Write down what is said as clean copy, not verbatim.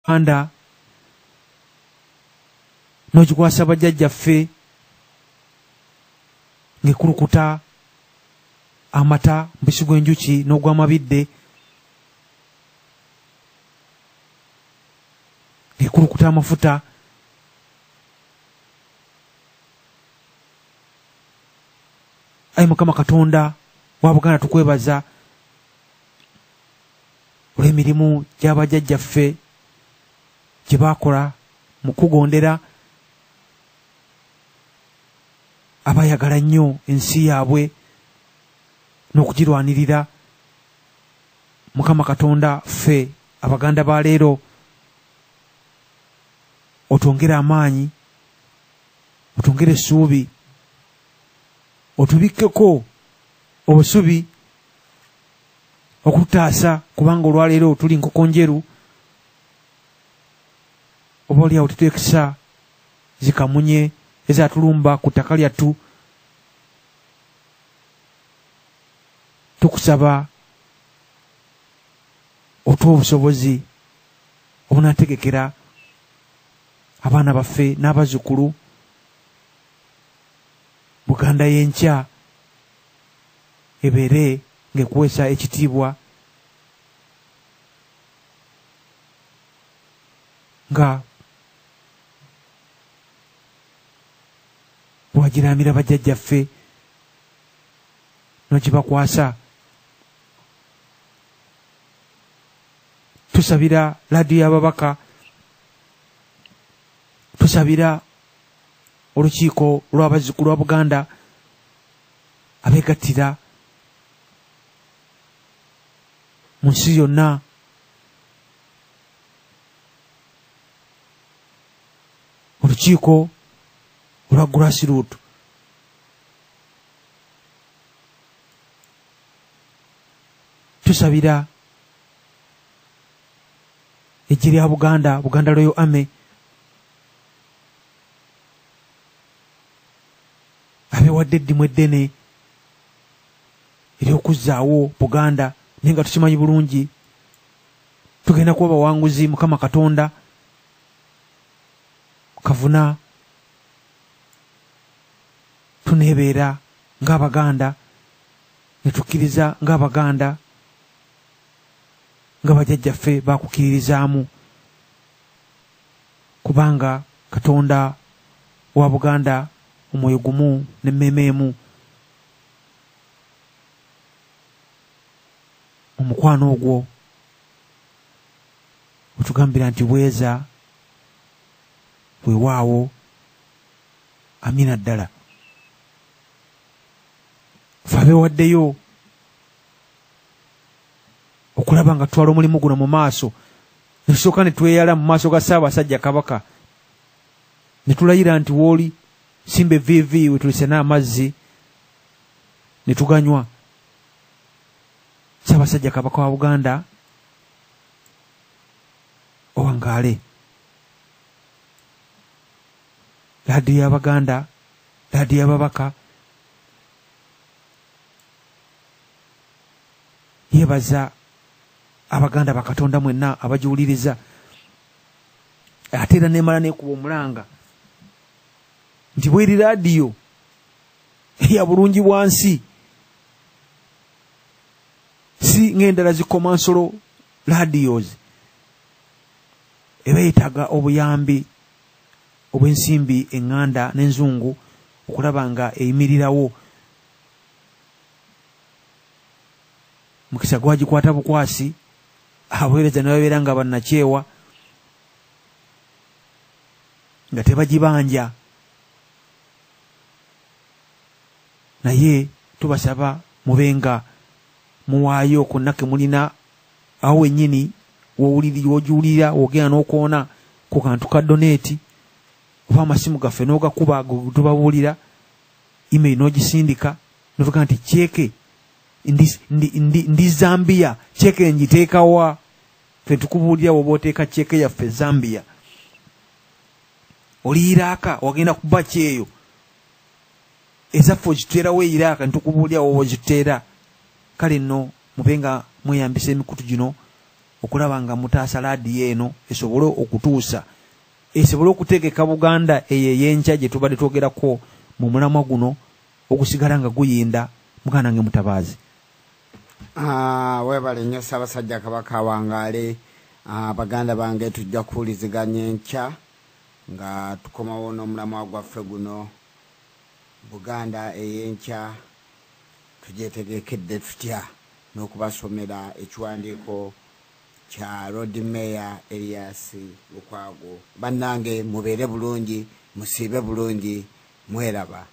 anda n'ogikwasa bajjajjaffe ng'ekulukuta amata mubisi gw'enjuki n'ogw'amabidde ng'ekulukuta amafuta ayi Mukama Katonda wa Buganda tukwebaza olw'emirimu gy'abajjajjaffe gye baakola mu kugondera abayagala nnyo ensi yaabwe n'okugirwanirira. Mukama Katonda ffe Abaganda ba leero otwongere amaanyi, otwongere essuubi, otubikkeko obusubi okutaasa, kubanga olwaleero tuli nkoko njeru. Oba oliawo tetwekisa zikamunye ezatulumba ku ttaka lyattu. Tukusaba otuwa obusobozi obunaategekera abaana baffe n'abazzukulu Buganda y'enkya ebeere ng'ekuweesa ekitiibwa nga bwagiraamira bajjajjaffe n'ogibakwasa. Tusabira laadiyo y'ababaka, tusabira olukiiko lw'abazzukulu wa Buganda abeegattira mu nsi yonna, olukiiko olwa grassroot. Tusabira eggye lya Buganda, Buganda Royal Army, abeewadde eddimu eddene ery'okuzzaawo Buganda, naye nga tukimanyi bulungi tugenda kuba bawanguzi. Mukama Katonda kavuna tuneebeera ng'Abaganda, ne tukkiriza ng'Abaganda nga bajjajjaffe baakukiririzaamu, kubanga Katonda wa Buganda omwoyo gumu n'emmeeme emu. Omukwano ogwo otugambira nti bweza weewaawo, amina ddala. Ffe abeewaddeyo okulaba nga tutwala omulimu guno mu maaso, ne tusooka ne tweyala mu maaso ga Ssaabasajja Kabaka, ne tulayira nti wooli simba evviivi we tulise n'amazzi ne tuganywa. Ssaabasajja Kabaka wa Buganda owangaale. Laadiyo y'Abaganda, laadiyo y'Ababaka yeebaza Abaganda bakatonda mwenna abagiwuliriza, ate era neemala neekuba omulanga nti bweri laadiyo eya bulungi bwansi, si ng'endala zikomansolo radios, eba yeetaaga obuyambi obw'ensimbi eŋŋanda n'enzungu okulaba nga eyimirirawo. Mukisa gwagikwata bukwasi, abaweereza ne babeera nga bannakyewa, nga tebagibanja. Naye tubasaba mubenga muwaayo konna ke mulina awo wennyini w'ogiwulira wogenda n'okoona ku kantu ka donate, oba amasimu gaffe n'ogakuba tubabuulira, email n'ogisindika novuga nti kyeke ndi Zambia, kyeke ngiteekawa. Ffe tukubuulira woba oteeka kyeke yaffe Zambia, oli Iraaka wagenda kuba kyeyo, ezaffe ogiteerawo Iraaka nitukubuulira woba ogiteera. Kale nno mubenga mweyambisa emikutu gino okulaba nga mutaasa laadiyo eno esobole okutuusa esobole okutegeka Buganda eyo ey'enkya gye tubadde twogerako mu mulamwa guno okusigala nga guyinda. Muganda nge Mutabaazi. Webale nnyo Ssaabasajja Kabaka Wangaale. Baganda bange tujja kuwuliziganya enkya nga tukomawo n'omulamwa gwaffe guno Buganda ey'enkya tugyetegekedde tutya, n'okubasomera ekiwandiiko kya Road Mayor Elias Lukwago. Bannange mubeere bulungi, musiibe bulungi, mweraba.